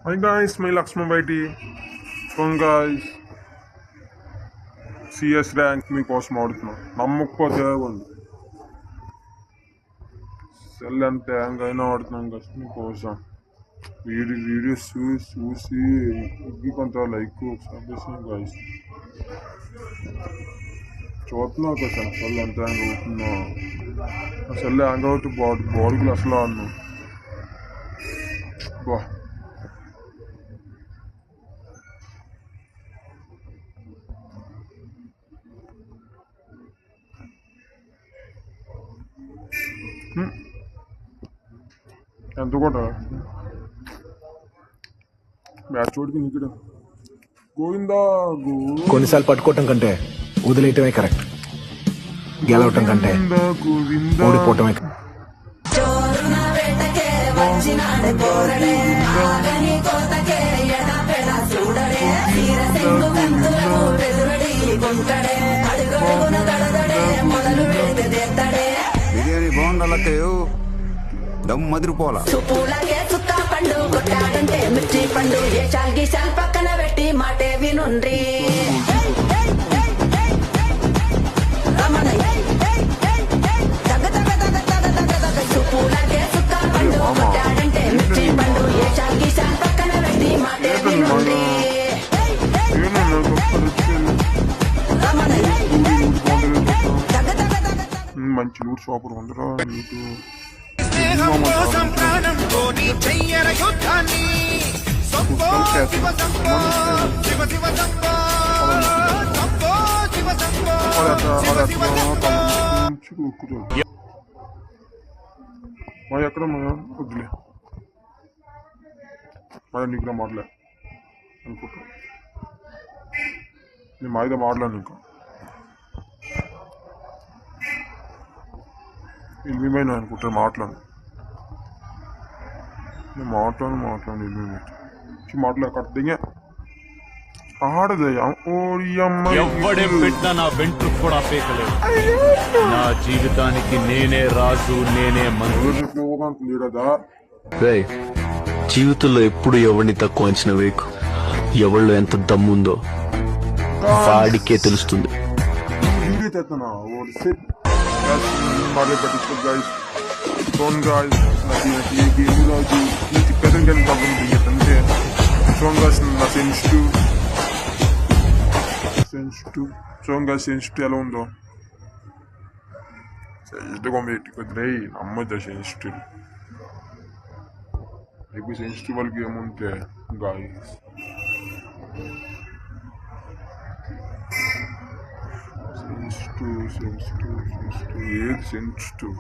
Hi guys, my Lakshman Baiti. Come guys. CS rank మీకోసం ఆడుతున్నాం. నమ్మకపోతే సెల్ ఎంత హ్యాంగ్ అయినా ఆడుతున్నాం కదా మీకోసం. వీడియోస్ చూసి కొంత లైక్ సబ్స్క్రైబ్ గాయస్. చూస్తున్నావు కదా సెల్ ఎంత హ్యాంగ్ అవుతుందో. సెల్ హ్యాంగ్ అవుతూ బాడీకి అసలు అన్నా బా. ఎంత కూడా మ్యాచ్ ఓడికి ఇక్కడ గోవిందా. కొన్నిసార్లు పట్టుకోవటం కంటే వదిలేయటమే కరెక్ట్. గెలవటం కంటే ఓడిపోవటమే బిర్యానీ బాగుండాలక్కయ్యో, దమ్ మదిరిపోలా. పండు కొట్టాడంటే మిర్చి పండు ఏ చాల్కి చాల్ పక్కన పెట్టి మాటే వినుండ్రి. పండు కొట్టాడంటే మిర్చి పండు ఏ చాల్కి చాల్ పక్కన పెట్టి మాటే వినుండ్రి. మంచి లూట్ షాపులు ఉండరా నీకు. ఎక్కడ వద్దులే మరి నీకు మాడలే అనుకుంటా. నేను మాదిగా మాడలేను ఇంకా. ఇల్మిమైనా అనుకుంటా మాట్లాడు. నేను మాట్లాడు ఇల్మి మాట్లాడకట్టిగా ఆడదయ్యా. ఎవ్వడే పెట్టినా నా వెంట్రు కూడా పేకలేదు. నా జీవితానికి నేనే రాజు, నేనే మంత్రి కదా. జీవితంలో ఎప్పుడు ఎవరిని తక్కువ అంచనా వేయకు. ఎవరిలో ఎంత దమ్ముందో వాడికే తెలుస్తుంది. ఎలా ఉందో నమ్మద్దా సెన్సిటివ్. ఇప్పుడు సెన్సిటివ్ వాళ్ళకి ఏముంటే గాయస్ సెన్సిటివ్ ఏది సెన్సిటివ్.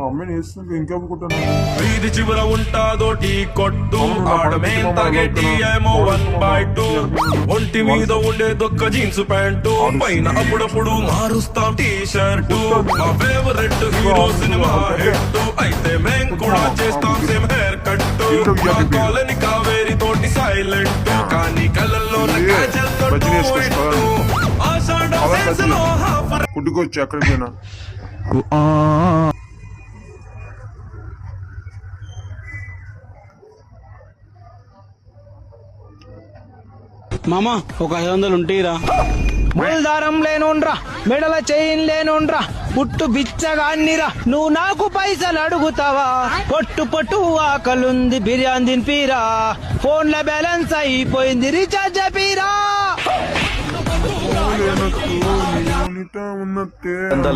అమ్మని వేస్తుంది ఇంకా వీధి చివర ఉంటాదో టీ కొట్టు, ఆడమేమో 1/2. ఒంటి మీద ఉండే దొక్క జీన్స్ ప్యాంటు, పైన అప్పుడప్పుడు మారుస్తాం టీ షర్టు. మా ఫేవరెట్ హీరో సినిమా హిట్, అయితే మేం కూడా చేస్తాం సేమ్ హెయిర్ కట్. కాలని కావేరి తోటి సైలెంట్, కానీ కళ్ళల్లో పుట్టుకొచ్చి ఎక్కడికి పోయినా మామా ఒక 500 ఉంటేరా. బుల్దారం లేనుండ్రా, మెడల చైన్ లేనుండ్రా, పుట్టు బిచ్చగాన్నిరా, నువ్వు నాకు పైసలు అడుగుతావా? పొట్టు పొట్టు ఆకలుంది బిర్యానీ తినిపిరా, ఫోన్ల బ్యాలెన్స్ అయిపోయింది రీఛార్జ్ అయిపోయిరా.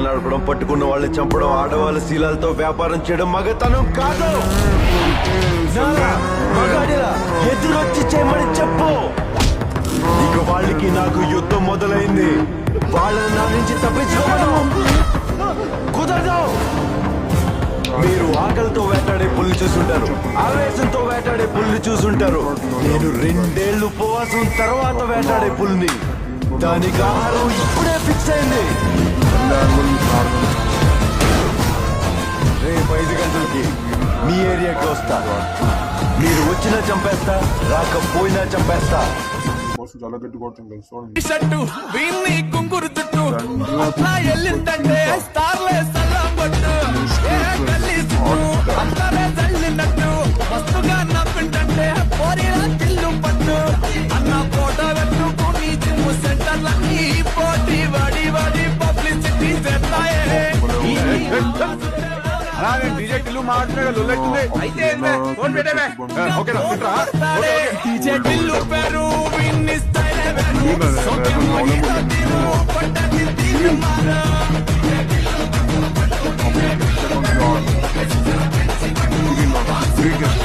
నడపడం, పట్టుకున్న వాళ్ళని చంపడం, ఆడవాళ్ళ శీలాలతో వ్యాపారం చేయడం మగతనం కాదు. ఎదురొచ్చి చేయమని చెప్పు. ఇక వాళ్ళకి నాకు యుద్ధం మొదలైంది. వాళ్ళని నా నుంచి తప్పించుకోవడం కుదరదు. మీరు ఆకలితో వేటాడే పుల్లి చూసుంటారు, ఆవేశంతో వేటాడే పుల్లి చూసుంటారు. నేను 2 ఏళ్ళు ఉపవాసం తర్వాత వేటాడే పుల్ని. దానికి ఆహారం ఇప్పుడే ఫిక్స్ అయింది. ఏరియాకి వస్తా. మీరు వచ్చినా చంపేస్తా, రాకపోయినా చంపేస్తా. కోసం చాలా గట్టి కొడుతుంది guys. చూడండి షట్టు వీన్ని కుంగురు చుట్టూ అట్లా ఎల్లిందంటే స్టార్లే సల్లం కొట్టు ఏ గల్లీ చుట్టూ అంతరే జల్లినట్టు మస్తుగా నవ్విందంటే పోరిలా కిల్లు పట్టు అన్న ఫోటో పెట్టుకుని జిమ్ సెంటర్లన్నీ పోటీ వాడి వాడి పబ్లిసిటీ చేస్తాయే డీజే టిల్లు మాట్లాడే అయితే డీజే టిల్లు పేరు విన్ని స్టైల్ వేరు సోకే మోగితో తీరు పట్టని తీరు మారా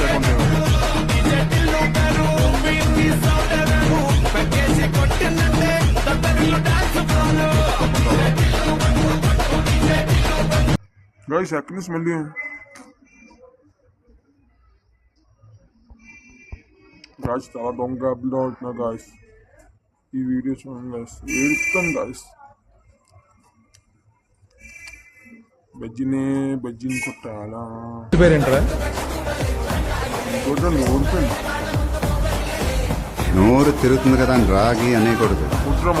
డీజే టిల్లు పేరు విన్ని సౌండ్ వేరు పెకేసి కొట్టినంటే తప్పనిల్లు డాన్స్ ఫ్లోర్ గైస్ ఎక్కడి నుంచి మళ్ళీ గాయస్ చాలా దొంగ అప్లో అవుతున్నా గాయస్. ఈ వీడియో చూడండి గాయస్, ఏడుస్తాను గాయస్. బజ్జిని కొట్టాలా పేరేంట్రా? కొట్టండి ఓడిపోయింది. నోరు తిరుగుతుంది కదా అని రాగి అనేకూడదు. కుట్రమ్మ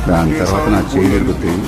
దాని తర్వాత నా చేయి తిరుగుతాయి.